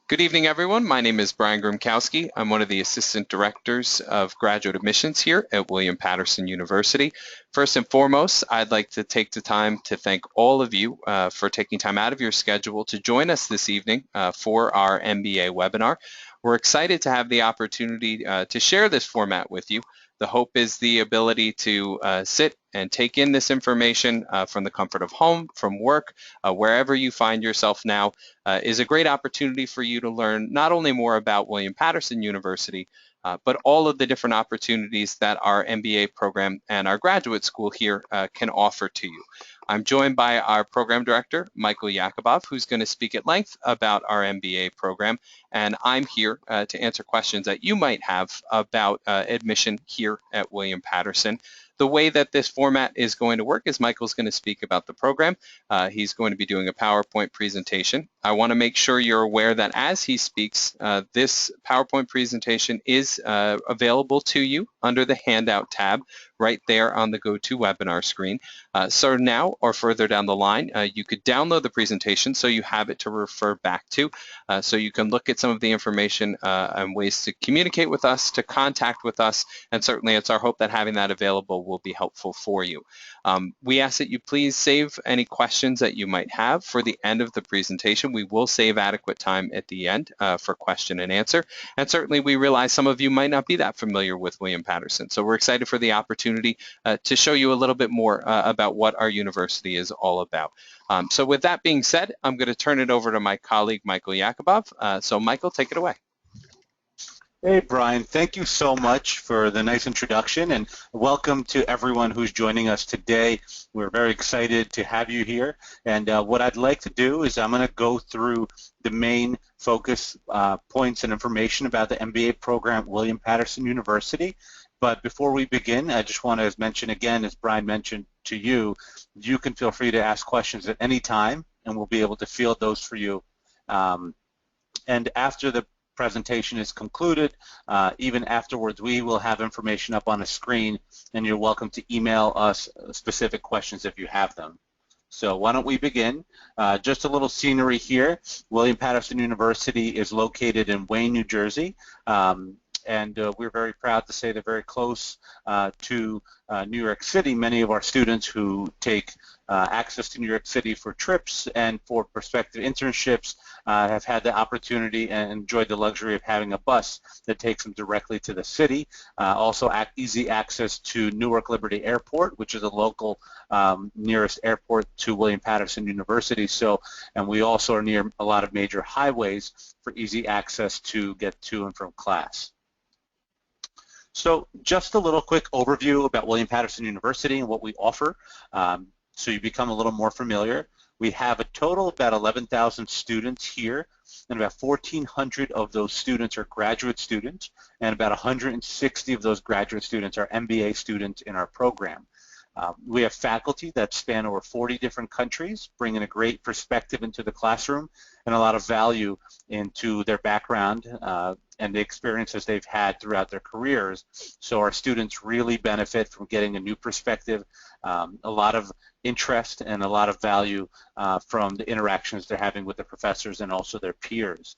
Good evening, everyone. My name is Brian Grzymkowski. I'm one of the Assistant Directors of Graduate Admissions here at William Paterson University. First and foremost, I'd like to take the time to thank all of you for taking time out of your schedule to join us this evening for our MBA webinar. We're excited to have the opportunity to share this format with you. The hope is the ability to sit and take in this information from the comfort of home, from work, wherever you find yourself now, is a great opportunity for you to learn not only more about William Paterson University, but all of the different opportunities that our MBA program and our graduate school here can offer to you. I'm joined by our program director, Michael Yakubov, who's going to speak at length about our MBA program, and I'm here to answer questions that you might have about admission here at William Paterson. The way that this format is going to work is Michael's going to speak about the program. He's going to be doing a PowerPoint presentation. I want to make sure you're aware that as he speaks, this PowerPoint presentation is available to you under the handout tab right there on the GoToWebinar screen. So now or further down the line, you could download the presentation so you have it to refer back to, so you can look at some of the information and ways to communicate with us, to contact with us, and certainly it's our hope that having that available will be helpful for you. We ask that you please save any questions that you might have for the end of the presentation. We will save adequate time at the end for question and answer. And certainly we realize some of you might not be that familiar with William Paterson. So we're excited for the opportunity to show you a little bit more about what our university is all about. So with that being said, I'm going to turn it over to my colleague, Michael Yakubov. So Michael, take it away. Hey, Brian, thank you so much for the nice introduction, and welcome to everyone who's joining us today. We're very excited to have you here, and what I'd like to do is I'm going to go through the main focus points and information about the MBA program at William Paterson University. But before we begin, I just want to mention again, as Brian mentioned to you, you can feel free to ask questions at any time, and we'll be able to field those for you. And after the presentation is concluded, even afterwards, we will have information up on a screen, and you're welcome to email us specific questions if you have them. So why don't we begin? Just a little scenery here. William Paterson University is located in Wayne, New Jersey. And we're very proud to say they're very close to New York City. Many of our students who take access to New York City for trips and for prospective internships have had the opportunity and enjoyed the luxury of having a bus that takes them directly to the city. Also easy access to Newark Liberty Airport, which is a local nearest airport to William Paterson University. So, and we also are near a lot of major highways for easy access to get to and from class. So just a little quick overview about William Paterson University and what we offer, so you become a little more familiar. We have a total of about 11,000 students here, and about 1,400 of those students are graduate students, and about 160 of those graduate students are MBA students in our program. We have faculty that span over 40 different countries, bringing a great perspective into the classroom and a lot of value into their background and the experiences they've had throughout their careers. So our students really benefit from getting a new perspective, a lot of interest, and a lot of value from the interactions they're having with the professors and also their peers.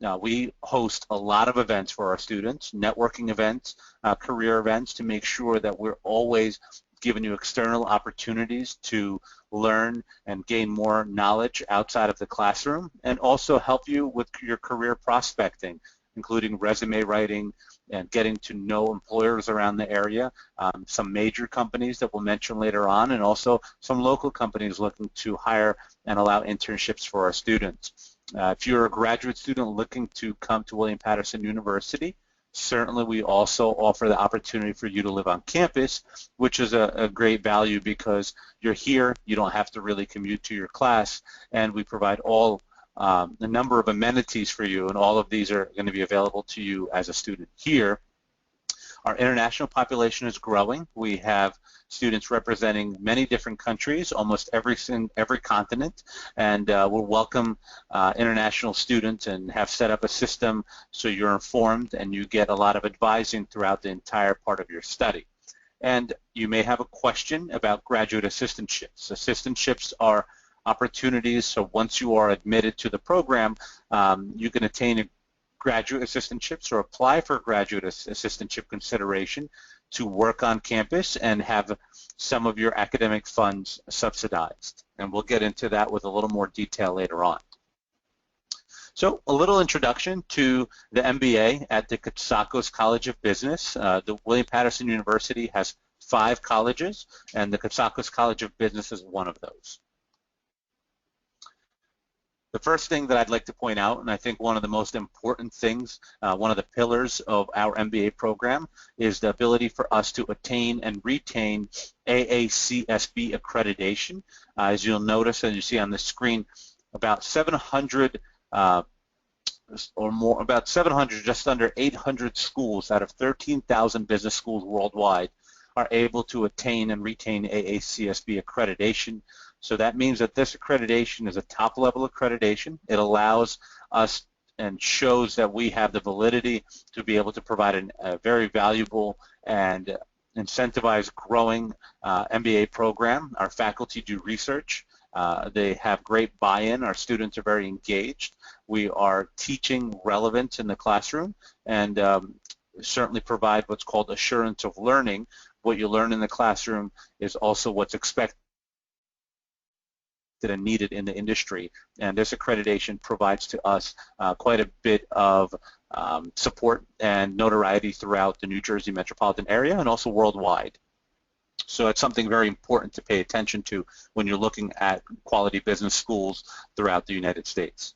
Now, we host a lot of events for our students, networking events, career events, to make sure that we're always giving you external opportunities to learn and gain more knowledge outside of the classroom, and also help you with your career prospecting, including resume writing and getting to know employers around the area, some major companies that we'll mention later on, and also some local companies looking to hire and allow internships for our students. If you're a graduate student looking to come to William Paterson University, certainly we also offer the opportunity for you to live on campus, which is a great value because you're here, you don't have to really commute to your class, and we provide all a number of amenities for you, and all of these are going to be available to you as a student here. Our international population is growing. We have students representing many different countries, almost every continent, and we'll welcome international students and have set up a system so you're informed and you get a lot of advising throughout the entire part of your study. And you may have a question about graduate assistantships. Assistantships are opportunities. So once you are admitted to the program, you can attain graduate assistantships or apply for graduate assistantship consideration to work on campus and have some of your academic funds subsidized. And we'll get into that with a little more detail later on. So a little introduction to the MBA at the Cotsakos College of Business. The William Paterson University has 5 colleges, and the Cotsakos College of Business is one of those. The first thing that I'd like to point out, and I think one of the most important things, one of the pillars of our MBA program, is the ability for us to attain and retain AACSB accreditation. As you'll notice, and you see on the screen, about 700 or more, about 700, just under 800 schools out of 13,000 business schools worldwide are able to attain and retain AACSB accreditation. So that means that this accreditation is a top-level accreditation. It allows us and shows that we have the validity to be able to provide a very valuable and incentivized growing MBA program. Our faculty do research. They have great buy-in. Our students are very engaged. We are teaching relevance in the classroom and certainly provide what's called assurance of learning. What you learn in the classroom is also what's expected and needed in the industry, and this accreditation provides to us quite a bit of support and notoriety throughout the New Jersey metropolitan area and also worldwide. So it's something very important to pay attention to when you're looking at quality business schools throughout the United States.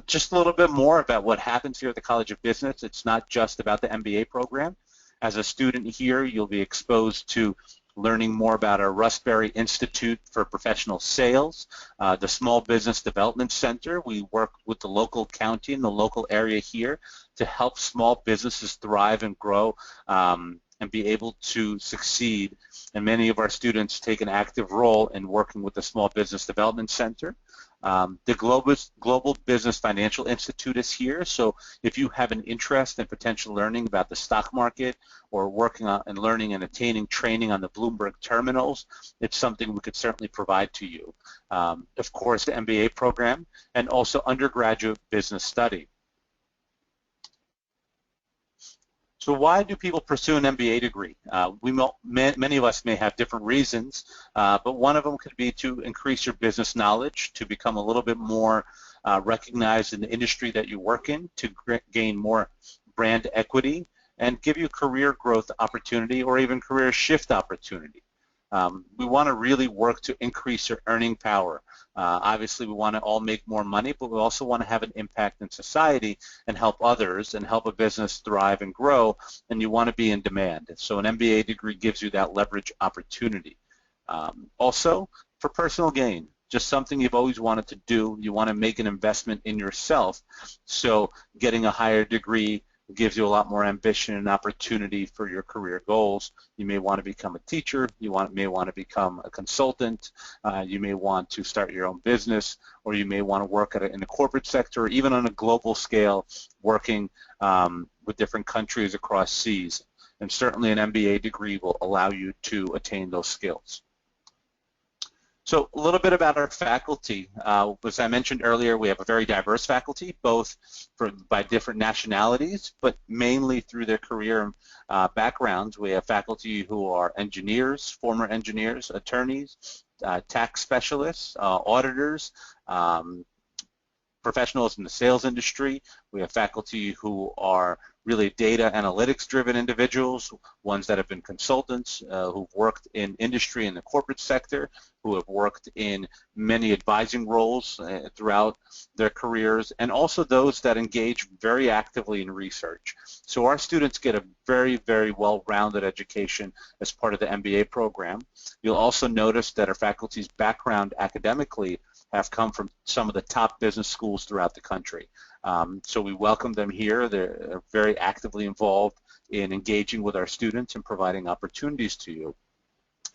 Just a little bit more about what happens here at the College of Business. It's not just about the MBA program. As a student here, you'll be exposed to learning more about our Rustberry Institute for Professional Sales, the Small Business Development Center. We work with the local county and the local area here to help small businesses thrive and grow and be able to succeed. And many of our students take an active role in working with the Small Business Development Center. The Global Business Financial Institute is here, so if you have an interest in potential learning about the stock market or working on and learning and attaining training on the Bloomberg terminals, it's something we could certainly provide to you. Of course, the MBA program and also undergraduate business study. So why do people pursue an MBA degree? Many of us may have different reasons, but one of them could be to increase your business knowledge, to become a little bit more recognized in the industry that you work in, to gain more brand equity, and give you career growth opportunity or even career shift opportunity. We want to really work to increase your earning power. Obviously, we want to all make more money, but we also want to have an impact in society and help others and help a business thrive and grow, and you want to be in demand. So an MBA degree gives you that leverage opportunity. Also, for personal gain, just something you've always wanted to do. You want to make an investment in yourself, so getting a higher degree gives you a lot more ambition and opportunity for your career goals. You may want to become a teacher, you may want to become a consultant, you may want to start your own business, or you may want to work in the corporate sector, or even on a global scale, working with different countries across seas. And certainly an MBA degree will allow you to attain those skills. So a little bit about our faculty. As I mentioned earlier, we have a very diverse faculty, both by different nationalities, but mainly through their career backgrounds. We have faculty who are engineers, former engineers, attorneys, tax specialists, auditors, professionals in the sales industry. We have faculty who are really data analytics driven individuals, ones that have been consultants, who've worked in industry in the corporate sector, who have worked in many advising roles throughout their careers, and also those that engage very actively in research. So our students get a very, very well-rounded education as part of the MBA program. You'll also notice that our faculty's background academically have come from some of the top business schools throughout the country. So we welcome them here. They're very actively involved in engaging with our students and providing opportunities to you.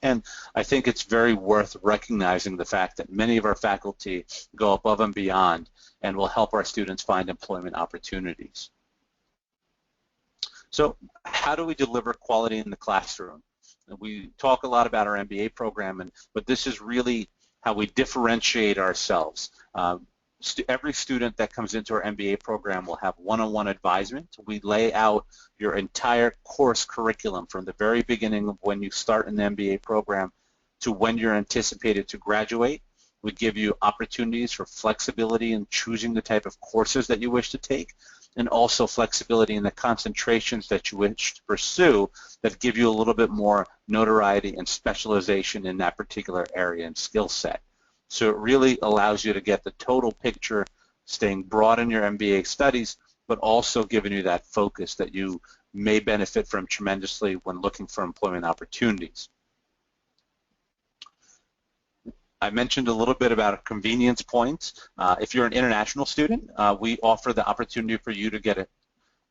And I think it's very worth recognizing the fact that many of our faculty go above and beyond and will help our students find employment opportunities. So how do we deliver quality in the classroom? We talk a lot about our MBA program, but this is really how we differentiate ourselves. Every student that comes into our MBA program will have one-on-one advisement. We lay out your entire course curriculum from the very beginning of when you start an MBA program to when you're anticipated to graduate. We give you opportunities for flexibility in choosing the type of courses that you wish to take, and also flexibility in the concentrations that you wish to pursue that give you a little bit more notoriety and specialization in that particular area and skill set. So it really allows you to get the total picture, staying broad in your MBA studies, but also giving you that focus that you may benefit from tremendously when looking for employment opportunities. I mentioned a little bit about convenience points. If you're an international student, we offer the opportunity for you to get an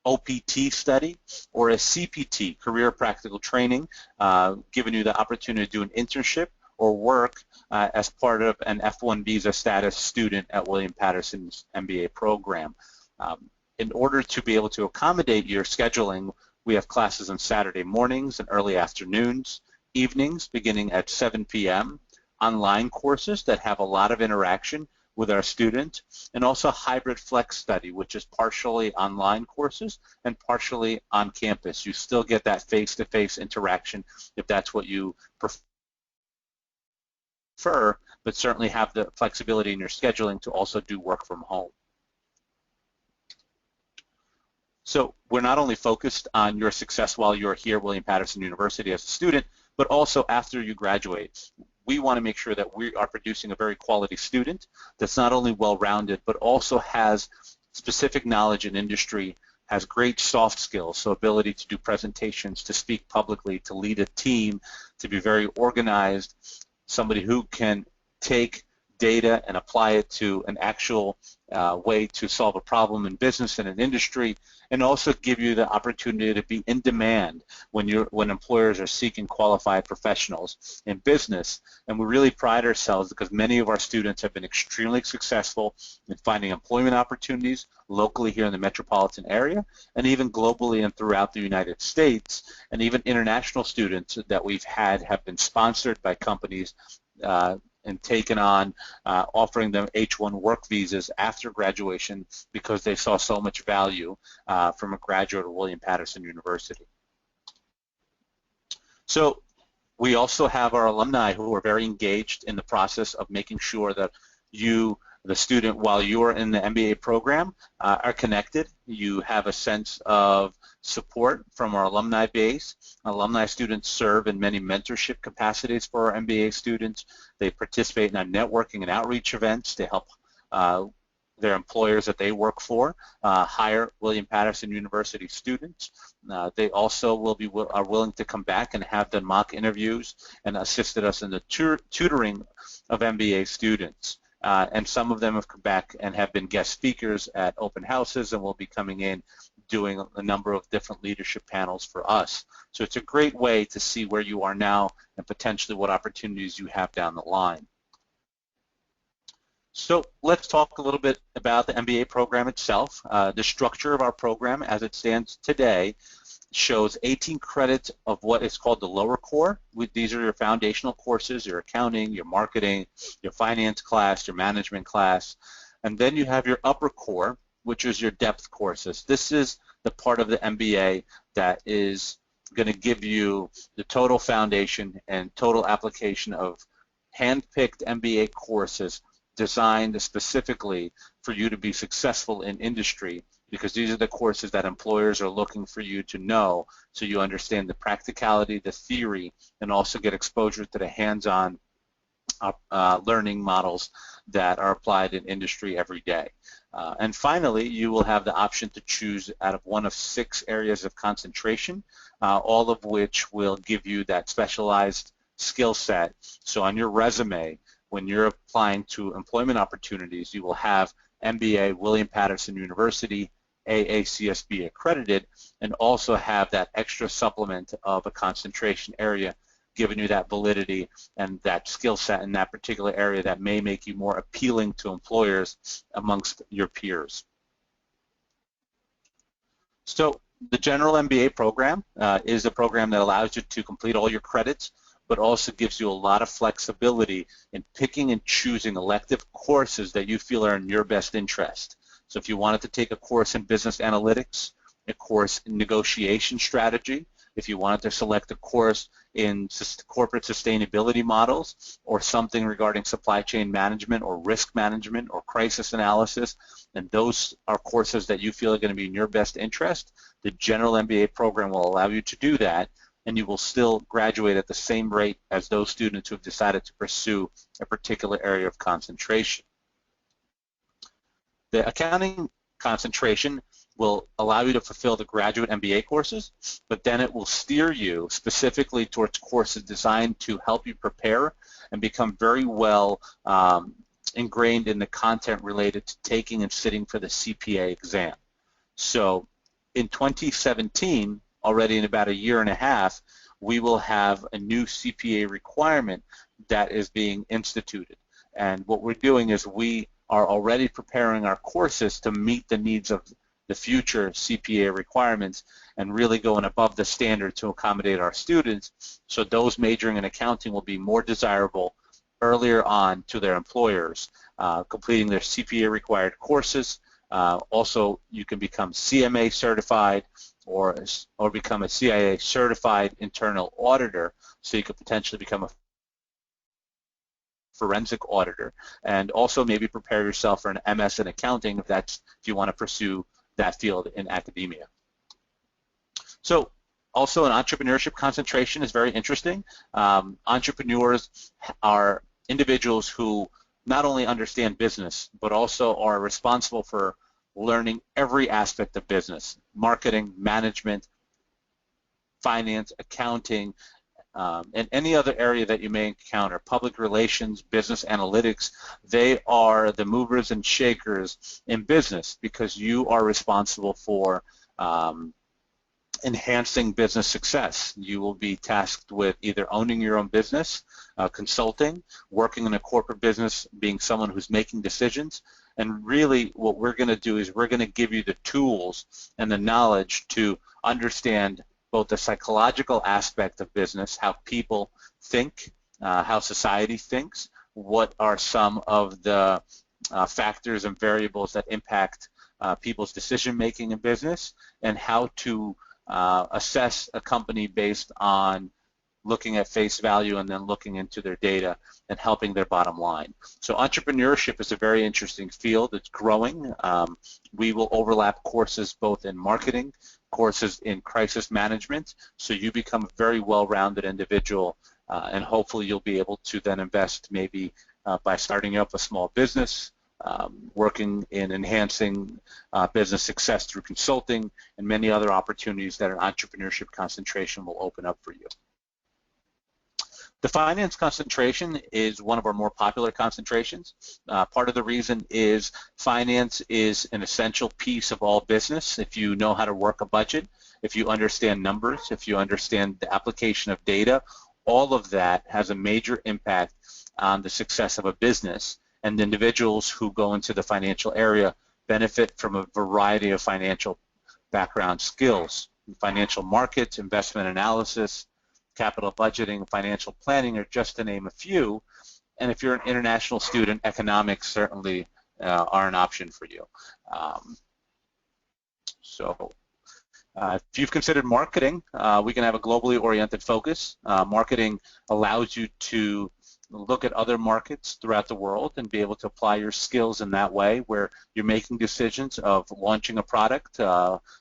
OPT study or a CPT, Career Practical Training, giving you the opportunity to do an internship or work as part of an F1 visa status student at William Paterson's MBA program. In order to be able to accommodate your scheduling, we have classes on Saturday mornings and early afternoons, evenings beginning at 7 p.m., online courses that have a lot of interaction with our students, and also hybrid flex study, which is partially online courses and partially on campus. You still get that face-to-face interaction if that's what you prefer, but certainly have the flexibility in your scheduling to also do work from home. So we're not only focused on your success while you're here at William Paterson University as a student, but also after you graduate. We want to make sure that we are producing a very quality student that's not only well-rounded, but also has specific knowledge in industry, has great soft skills, so ability to do presentations, to speak publicly, to lead a team, to be very organized, somebody who can take data and apply it to an actual way to solve a problem in business and in industry, and also give you the opportunity to be in demand when employers are seeking qualified professionals in business. And we really pride ourselves because many of our students have been extremely successful in finding employment opportunities locally here in the metropolitan area, and even globally and throughout the United States. And even international students that we've had have been sponsored by companies and taken on, offering them H-1 work visas after graduation because they saw so much value from a graduate of William Paterson University. So we also have our alumni who are very engaged in the process of making sure that you, the student, while you are in the MBA program, are connected. You have a sense of support from our alumni base. Alumni students serve in many mentorship capacities for our MBA students. They participate in our networking and outreach events to help their employers that they work for hire William Paterson University students. They also are willing to come back and have done mock interviews and assisted us in the tutoring of MBA students. And some of them have come back and have been guest speakers at open houses and will be coming in doing a number of different leadership panels for us. So it's a great way to see where you are now and potentially what opportunities you have down the line. So let's talk a little bit about the MBA program itself. The structure of our program as it stands today shows 18 credits of what is called the lower core. These are your foundational courses, your accounting, your marketing, your finance class, your management class. And then you have your upper core, which is your depth courses. This is the part of the MBA that is going to give you the total foundation and total application of hand-picked MBA courses designed specifically for you to be successful in industry, because these are the courses that employers are looking for you to know so you understand the practicality, the theory, and also get exposure to the hands-on learning models that are applied in industry every day. And finally, you will have the option to choose out of one of 6 areas of concentration, all of which will give you that specialized skill set. So on your resume, when you're applying to employment opportunities, you will have MBA William Paterson University, AACSB Accredited, and also have that extra supplement of a concentration area, giving you that validity and that skill set in that particular area that may make you more appealing to employers amongst your peers. So The general MBA program is a program that allows you to complete all your credits, but also gives you a lot of flexibility in picking and choosing elective courses that you feel are in your best interest. So if you wanted to take a course in business analytics, a course in negotiation strategy, if you wanted to select a course in corporate sustainability models or something regarding supply chain management or risk management or crisis analysis, and those are courses that you feel are going to be in your best interest, the general MBA program will allow you to do that, and you will still graduate at the same rate as those students who have decided to pursue a particular area of concentration. The accounting concentration will allow you to fulfill the graduate MBA courses, but then it will steer you specifically towards courses designed to help you prepare and become very well ingrained in the content related to taking and sitting for the CPA exam. So in 2017, already in about a year and a half, we will have a new CPA requirement that is being instituted. And what we're doing is we are already preparing our courses to meet the needs of the future CPA requirements and really going above the standard to accommodate our students, so those majoring in accounting will be more desirable earlier on to their employers, completing their CPA required courses. Also, you can become CMA certified or become a CIA certified internal auditor, so you could potentially become a forensic auditor, and also maybe prepare yourself for an MS in accounting if you want to pursue that field in academia. So also an entrepreneurship concentration is very interesting. Entrepreneurs are individuals who not only understand business, but also are responsible for learning every aspect of business: marketing, management, finance, accounting, and any other area that you may encounter, public relations, business analytics. They are the movers and shakers in business because you are responsible for enhancing business success. You will be tasked with either owning your own business, consulting, working in a corporate business, being someone who's making decisions, and really what we're going to do is we're going to give you the tools and the knowledge to understand both the psychological aspect of business, how people think, how society thinks, what are some of the factors and variables that impact people's decision-making in business, and how to assess a company based on looking at face value and then looking into their data and helping their bottom line. So entrepreneurship is a very interesting field. It's growing. We will overlap courses both in marketing, courses in crisis management, so you become a very well-rounded individual, and hopefully you'll be able to then invest maybe by starting up a small business, working in enhancing business success through consulting, and many other opportunities that an entrepreneurship concentration will open up for you. The finance concentration is one of our more popular concentrations. Part of the reason is finance is an essential piece of all business. If you know how to work a budget, if you understand numbers, if you understand the application of data, all of that has a major impact on the success of a business. And individuals who go into the financial area benefit from a variety of financial background skills. Financial markets, investment analysis, capital budgeting, financial planning are just to name a few. And if you're an international student, economics certainly are an option for you. If you've considered marketing, we can have a globally oriented focus. Marketing allows you to look at other markets throughout the world and be able to apply your skills in that way, where you're making decisions of launching a product,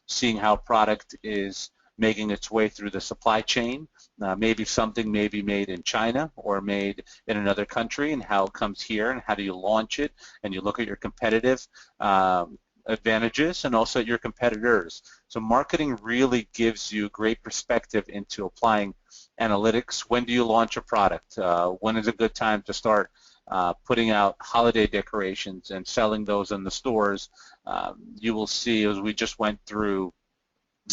seeing how a product is making its way through the supply chain. Maybe something may be made in China or made in another country, and how it comes here and how do you launch it, and you look at your competitive advantages and also at your competitors. So marketing really gives you great perspective into applying analytics. When do you launch a product? When is a good time to start putting out holiday decorations and selling those in the stores? You will see, as we just went through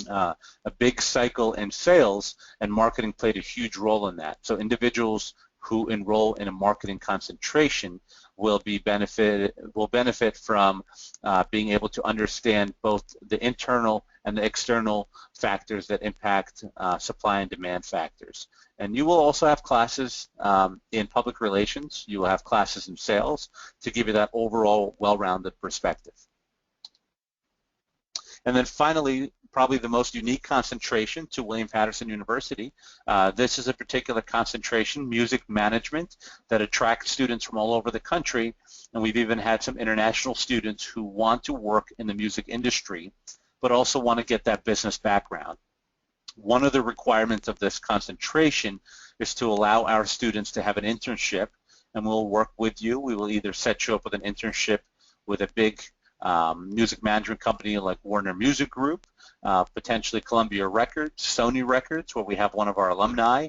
a big cycle in sales, and marketing played a huge role in that. So individuals who enroll in a marketing concentration will benefit from being able to understand both the internal and the external factors that impact supply and demand factors. And you will also have classes in public relations. You will have classes in sales to give you that overall well-rounded perspective. And then finally, probably the most unique concentration to William Paterson University. This is a particular concentration, music management, that attracts students from all over the country, and we've even had some international students who want to work in the music industry, but also want to get that business background. One of the requirements of this concentration is to allow our students to have an internship, and we'll work with you. We will either set you up with an internship with a big music management company like Warner Music Group, potentially Columbia Records, Sony Records, where we have one of our alumni.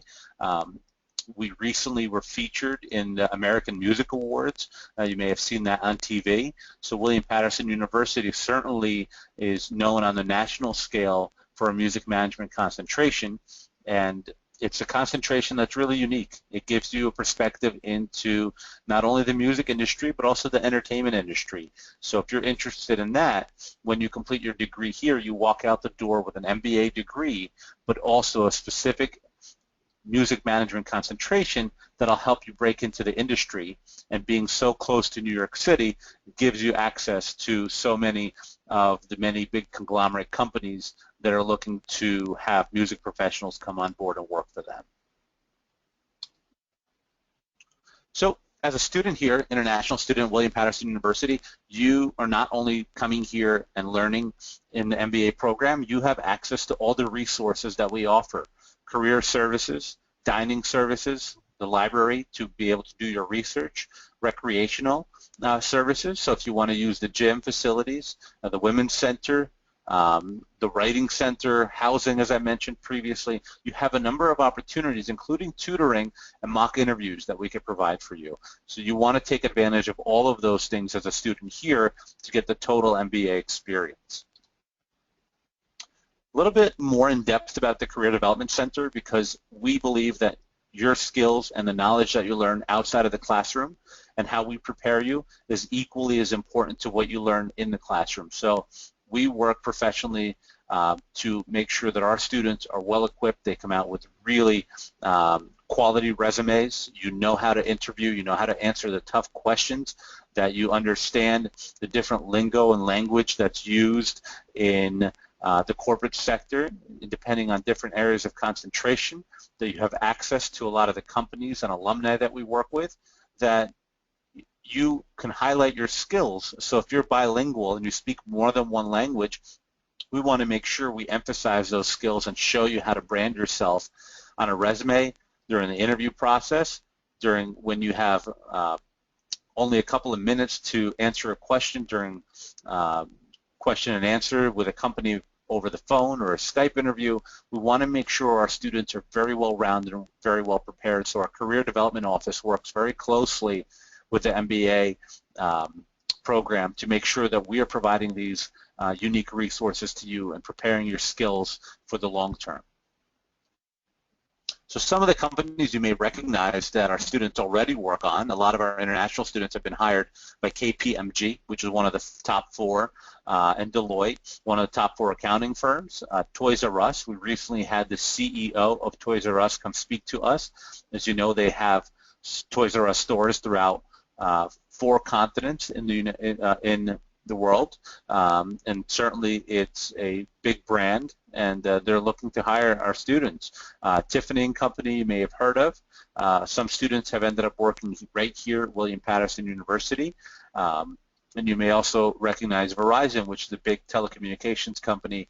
We recently were featured in the American Music Awards. You may have seen that on TV. So William Paterson University certainly is known on the national scale for a music management concentration, and it's a concentration that's really unique. It gives you a perspective into not only the music industry, but also the entertainment industry. So if you're interested in that, when you complete your degree here, you walk out the door with an MBA degree, but also a specific music management concentration that'll help you break into the industry. And being so close to New York City gives you access to so many of the many big conglomerate companies that are looking to have music professionals come on board and work for them. So as a student here, international student at William Paterson University, you are not only coming here and learning in the MBA program, you have access to all the resources that we offer: career services, dining services, the library to be able to do your research, recreational services. So if you want to use the gym facilities, the women's center, the writing center, housing, as I mentioned previously, you have a number of opportunities, including tutoring and mock interviews that we could provide for you. So you want to take advantage of all of those things as a student here to get the total MBA experience. A little bit more in depth about the Career Development Center, because we believe that your skills and the knowledge that you learn outside of the classroom and how we prepare you is equally as important to what you learn in the classroom. So we work professionally to make sure that our students are well equipped. They come out with really quality resumes. You know how to interview, you know how to answer the tough questions, that you understand the different lingo and language that's used in the corporate sector, depending on different areas of concentration, that you have access to a lot of the companies and alumni that we work with, that you can highlight your skills. So if you're bilingual and you speak more than one language, we want to make sure we emphasize those skills and show you how to brand yourself on a resume, during the interview process, during when you have only a couple of minutes to answer a question during question and answer with a company over the phone or a Skype interview. We want to make sure our students are very well rounded and very well prepared. So our Career Development Office works very closely with the MBA program to make sure that we are providing these unique resources to you and preparing your skills for the long term. So some of the companies you may recognize that our students already work on, a lot of our international students have been hired by KPMG, which is one of the top 4, and Deloitte, one of the top 4 accounting firms. Toys R Us, we recently had the CEO of Toys R Us come speak to us. As you know, they have Toys R Us stores throughout 4 continents in the world, and certainly it's a big brand, and they're looking to hire our students. Tiffany & Company you may have heard of. Some students have ended up working right here at William Paterson University, and you may also recognize Verizon, which is a big telecommunications company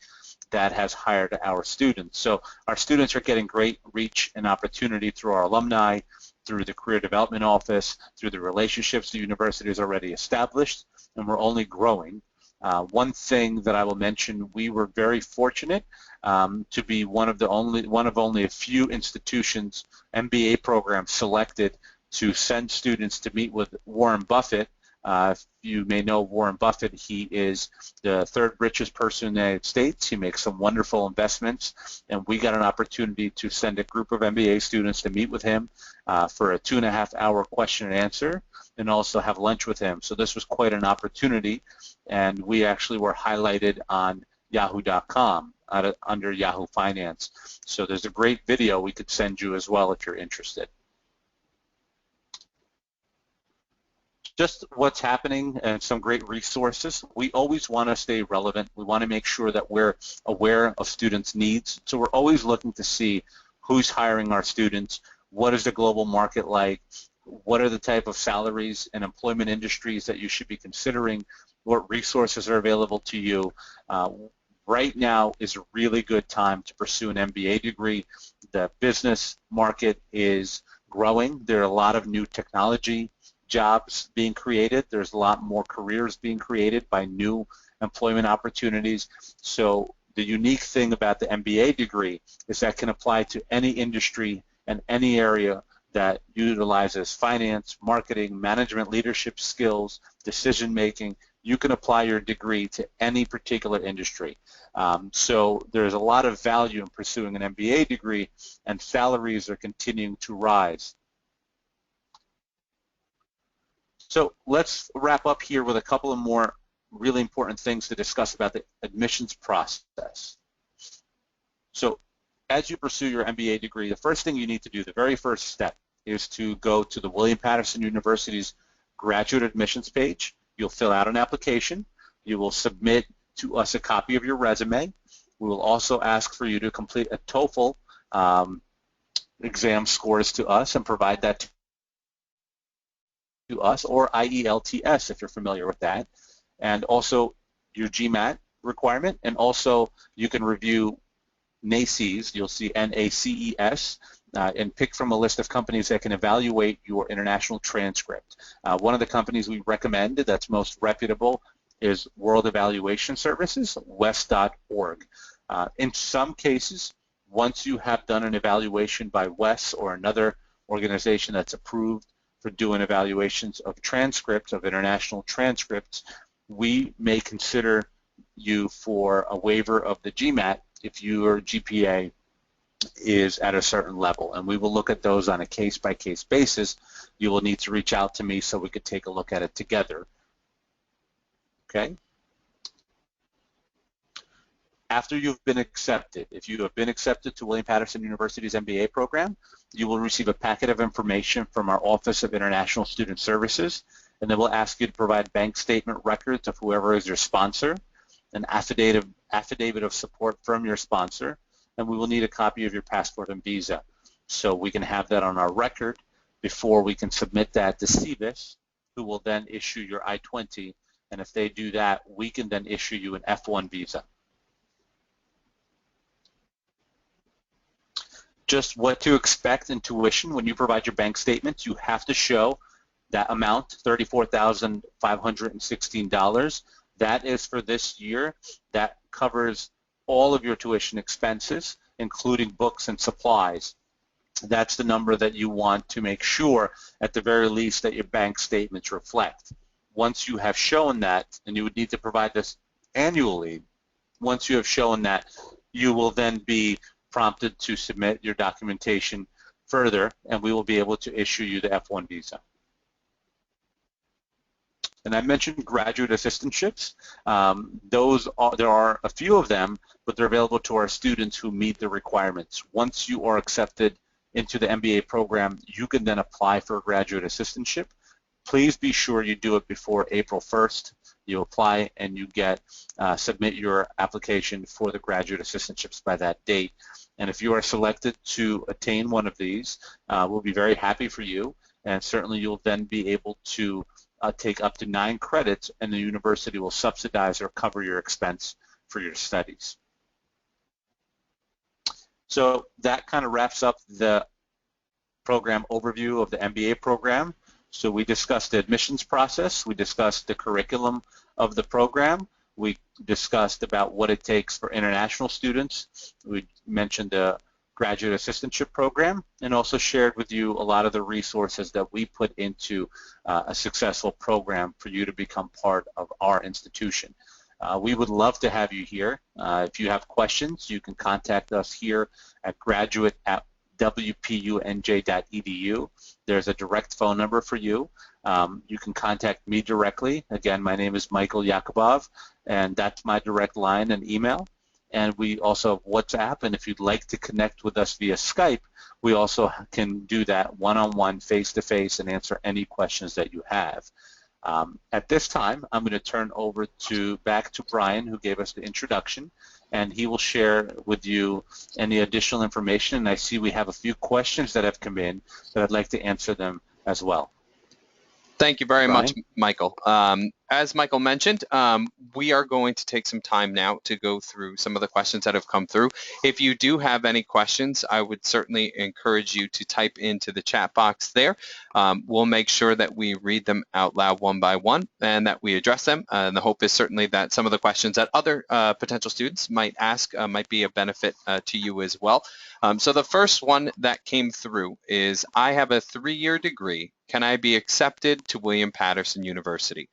that has hired our students. So our students are getting great reach and opportunity through our alumni, through the Career Development Office, through the relationships the university has already established, and we're only growing. One thing that I will mention, we were very fortunate to be one of only a few institutions, MBA programs, selected to send students to meet with Warren Buffett. If you may know Warren Buffett, he is the 3rd richest person in the United States. He makes some wonderful investments, and we got an opportunity to send a group of MBA students to meet with him for a 2.5-hour question and answer, and also have lunch with him. So this was quite an opportunity, and we actually were highlighted on yahoo.com under Yahoo Finance. So there's a great video we could send you as well if you're interested. Just what's happening and some great resources. We always want to stay relevant. We want to make sure that we're aware of students' needs. So we're always looking to see who's hiring our students, what is the global market like, what are the type of salaries and employment industries that you should be considering, what resources are available to you. Right now is a really good time to pursue an MBA degree. The business market is growing. There are a lot of new technology jobs being created. There's a lot more careers being created by new employment opportunities. So the unique thing about the MBA degree is that it can apply to any industry and any area that utilizes finance, marketing, management, leadership skills, decision making. You can apply your degree to any particular industry. So there's a lot of value in pursuing an MBA degree, and salaries are continuing to rise. So let's wrap up here with a couple of more really important things to discuss about the admissions process. So as you pursue your MBA degree, the first thing you need to do, the very first step, is to go to the William Paterson University's graduate admissions page. You'll fill out an application. You will submit to us a copy of your resume. We will also ask for you to complete a TOEFL exam scores to us and provide that to us, or IELTS if you're familiar with that, and also your GMAT requirement, and also you can review NACES, you'll see NACES, and pick from a list of companies that can evaluate your international transcript. One of the companies we recommend that's most reputable is World Evaluation Services, WES.org. In some cases, once you have done an evaluation by WES or another organization that's approved for doing evaluations of transcripts, of international transcripts, we may consider you for a waiver of the GMAT if your GPA is at a certain level, and we will look at those on a case-by-case basis. You will need to reach out to me so we could take a look at it together. Okay? After you've been accepted, if you have been accepted to William Paterson University's MBA program, you will receive a packet of information from our Office of International Student Services, and then we'll ask you to provide bank statement records of whoever is your sponsor, an affidavit of support from your sponsor, and we will need a copy of your passport and visa. So we can have that on our record before we can submit that to CBIS, who will then issue your I-20, and if they do that, we can then issue you an F1 visa. Just what to expect in tuition when you provide your bank statements. You have to show that amount, $34,516. That is for this year. That covers all of your tuition expenses, including books and supplies. That's the number that you want to make sure, at the very least, that your bank statements reflect. Once you have shown that, and you would need to provide this annually, once you have shown that, you will then be prompted to submit your documentation further, and we will be able to issue you the F1 visa. And I mentioned graduate assistantships. There are a few of them, but they're available to our students who meet the requirements. Once you are accepted into the MBA program, you can then apply for a graduate assistantship. Please be sure you do it before April 1st. You apply and you submit your application for the graduate assistantships by that date. And if you are selected to attain one of these, we'll be very happy for you, and certainly you'll then be able to take up to 9 credits, and the university will subsidize or cover your expense for your studies. So that kind of wraps up the program overview of the MBA program. So we discussed the admissions process, we discussed the curriculum of the program, we discussed about what it takes for international students, we mentioned the graduate assistantship program, and also shared with you a lot of the resources that we put into a successful program for you to become part of our institution. We would love to have you here. If you have questions, you can contact us here at graduate@wpunj.edu. There's a direct phone number for you. You can contact me directly. Again, my name is Michael Yakubov, and that's my direct line and email. And we also have WhatsApp, and if you'd like to connect with us via Skype, we also can do that one-on-one, face-to-face, and answer any questions that you have. At this time, I'm going to turn over back to Brian, who gave us the introduction, and he will share with you any additional information. And I see we have a few questions that have come in that I'd like to answer them as well. Thank you very Brian? much, Michael. As Michael mentioned, we are going to take some time now to go through some of the questions that have come through. If you do have any questions, I would certainly encourage you to type into the chat box there. We'll make sure that we read them out loud one by one and that we address them. And the hope is certainly that some of the questions that other potential students might ask might be a benefit to you as well. So the first one that came through is, I have a 3-year degree. Can I be accepted to William Paterson University?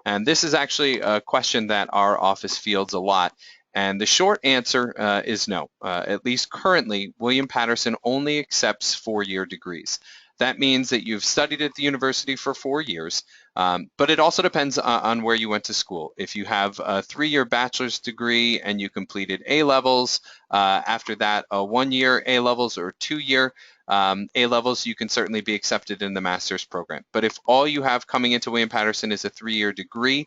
And this is actually a question that our office fields a lot. And the short answer is no. At least currently, William Paterson only accepts 4-year degrees. That means that you've studied at the university for 4 years, but it also depends on where you went to school. If you have a 3-year bachelor's degree and you completed A-levels, after that a 1-year A-levels or 2-year A-levels, you can certainly be accepted in the master's program. But if all you have coming into William Paterson is a 3-year degree,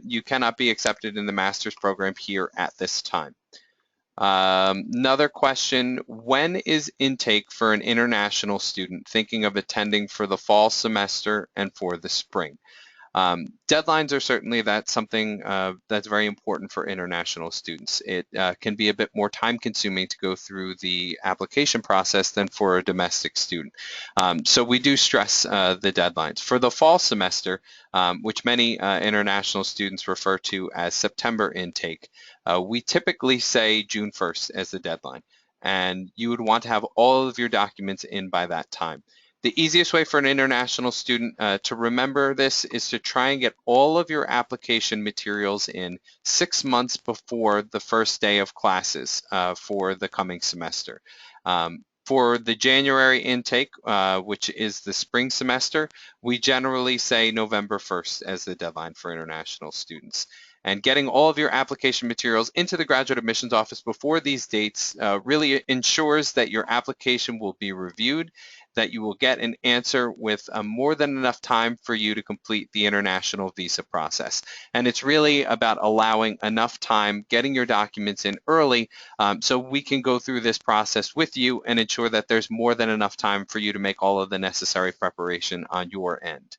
you cannot be accepted in the master's program here at this time. Another question, when is intake for an international student thinking of attending for the fall semester and for the spring? Deadlines are certainly something that's very important for international students. It can be a bit more time consuming to go through the application process than for a domestic student. So we do stress the deadlines. For the fall semester, which many international students refer to as September intake, we typically say June 1st as the deadline. And you would want to have all of your documents in by that time. The easiest way for an international student to remember this is to try and get all of your application materials in 6 months before the first day of classes for the coming semester. For the January intake, which is the spring semester, we generally say November 1st as the deadline for international students. And getting all of your application materials into the graduate admissions office before these dates really ensures that your application will be reviewed, that you will get an answer with more than enough time for you to complete the international visa process. And it's really about allowing enough time, getting your documents in early, so we can go through this process with you and ensure that there's more than enough time for you to make all of the necessary preparation on your end.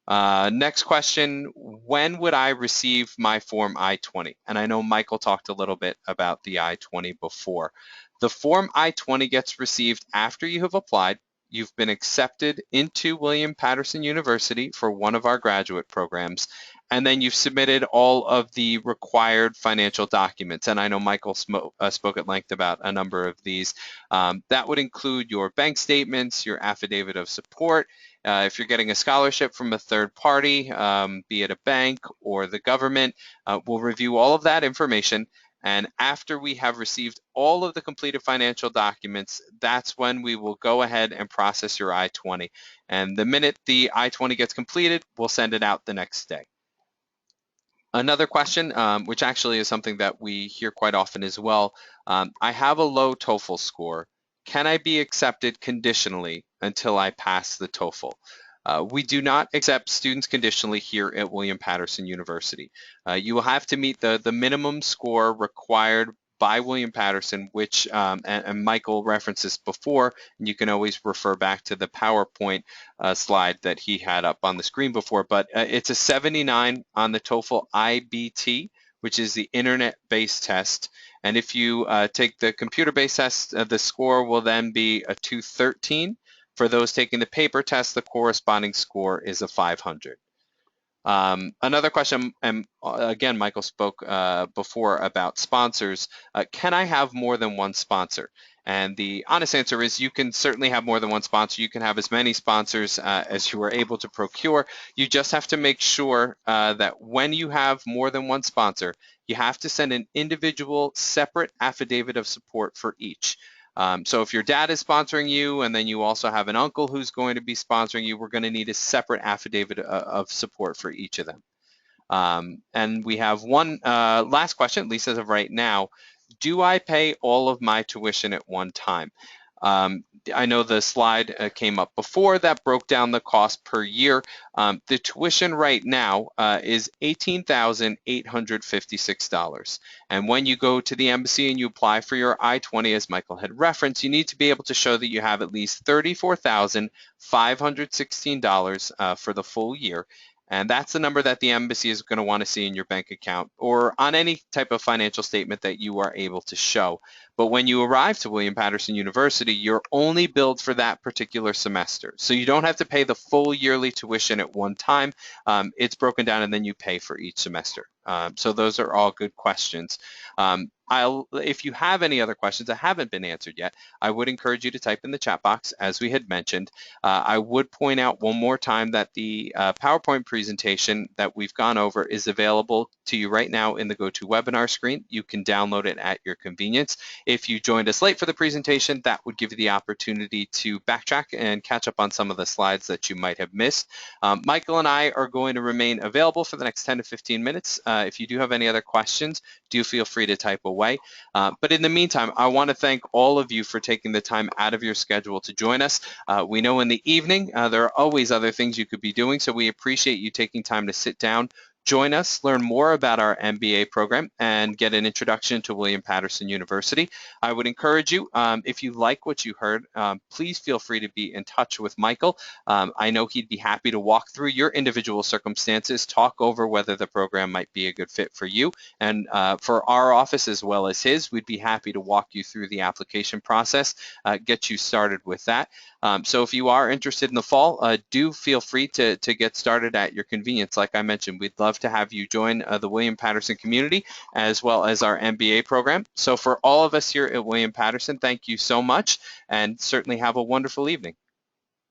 Next question, when would I receive my Form I-20? And I know Michael talked a little bit about the I-20 before. The Form I-20 gets received after you have applied. You've been accepted into William Paterson University for one of our graduate programs, and then you've submitted all of the required financial documents. And I know Michael spoke at length about a number of these. That would include your bank statements, your affidavit of support. If you're getting a scholarship from a third party, be it a bank or the government, we'll review all of that information. And after we have received all of the completed financial documents, that's when we will go ahead and process your I-20. And the minute the I-20 gets completed, we'll send it out the next day. Another question, which actually is something that we hear quite often as well. I have a low TOEFL score. Can I be accepted conditionally until I pass the TOEFL? We do not accept students conditionally here at William Paterson University. You will have to meet the minimum score required by William Paterson, which, and Michael referenced this before, and you can always refer back to the PowerPoint slide that he had up on the screen before, but it's a 79 on the TOEFL IBT, which is the internet-based test. And if you take the computer-based test, the score will then be a 213. For those taking the paper test, the corresponding score is a 500. Another question, and again, Michael spoke before about sponsors. Can I have more than one sponsor? And the honest answer is you can certainly have more than one sponsor. You can have as many sponsors as you are able to procure. You just have to make sure that when you have more than one sponsor, you have to send an individual separate affidavit of support for each. So if your dad is sponsoring you and then you also have an uncle who's going to be sponsoring you, we're going to need a separate affidavit of support for each of them. And we have one last question, at least as of right now. Do I pay all of my tuition at one time? I know the slide came up before that broke down the cost per year. The tuition right now is $18,856. And when you go to the embassy and you apply for your I-20, as Michael had referenced, you need to be able to show that you have at least $34,516 for the full year. And that's the number that the embassy is going to want to see in your bank account or on any type of financial statement that you are able to show. But when you arrive to William Paterson University, you're only billed for that particular semester. So you don't have to pay the full yearly tuition at one time. It's broken down and then you pay for each semester. So those are all good questions. If you have any other questions that haven't been answered yet, I would encourage you to type in the chat box, as we had mentioned. I would point out one more time that the PowerPoint presentation that we've gone over is available to you right now in the GoToWebinar screen. You can download it at your convenience. If you joined us late for the presentation, that would give you the opportunity to backtrack and catch up on some of the slides that you might have missed. Michael and I are going to remain available for the next 10 to 15 minutes. If you do have any other questions, do feel free to type away. But in the meantime, I want to thank all of you for taking the time out of your schedule to join us. We know in the evening there are always other things you could be doing, so we appreciate you taking time to sit down, join us, learn more about our MBA program, and get an introduction to William Paterson University. I would encourage you, if you like what you heard, please feel free to be in touch with Michael. I know he'd be happy to walk through your individual circumstances, talk over whether the program might be a good fit for you. And for our office as well as his, we'd be happy to walk you through the application process, get you started with that. So if you are interested in the fall, do feel free to get started at your convenience. Like I mentioned, we'd love to have you join the William Paterson community as well as our MBA program. So for all of us here at William Paterson, thank you so much and certainly have a wonderful evening.